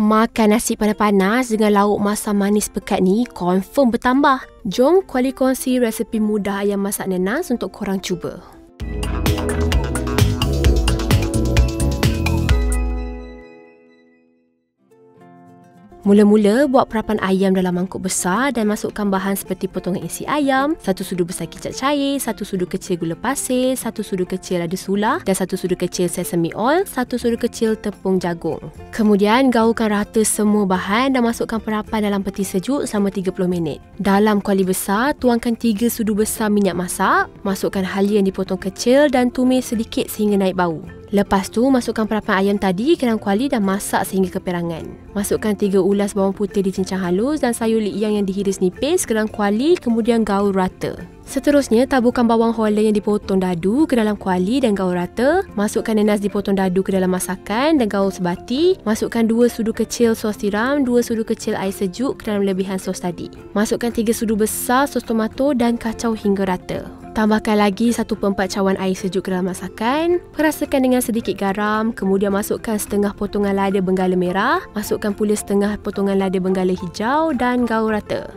Makan nasi panas-panas dengan lauk masam manis pekat ni confirm bertambah. Jom Kuali kongsi resepi mudah ayam masak nanas untuk korang cuba. Mula-mula, buat perapan ayam dalam mangkuk besar dan masukkan bahan seperti potongan isi ayam, 1 sudu besar kicap cair, 1 sudu kecil gula pasir, 1 sudu kecil lada sula dan 1 sudu kecil sesame oil, 1 sudu kecil tepung jagung. Kemudian, gaulkan rata semua bahan dan masukkan perapan dalam peti sejuk selama 30 minit. Dalam kuali besar, tuangkan 3 sudu besar minyak masak, masukkan halia yang dipotong kecil dan tumis sedikit sehingga naik bau. Lepas tu, masukkan perapan ayam tadi ke dalam kuali dan masak sehingga keperangan. Masukkan 3 ulas bawang putih dicincang halus dan sayur liang yang dihiris nipis ke dalam kuali, kemudian gaul rata. Seterusnya, taburkan bawang Holland yang dipotong dadu ke dalam kuali dan gaul rata. Masukkan nanas dipotong dadu ke dalam masakan dan gaul sebati. Masukkan 2 sudu kecil sos tiram, 2 sudu kecil air sejuk ke dalam lebihan sos tadi. Masukkan 3 sudu besar sos tomato dan kacau hingga rata. Tambahkan lagi 1/4 cawan air sejuk ke dalam masakan. Perasakan dengan sedikit garam. Kemudian masukkan setengah potongan lada benggala merah. Masukkan pula setengah potongan lada benggala hijau dan gaul rata.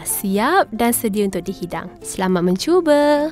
Siap dan sedia untuk dihidang. Selamat mencuba!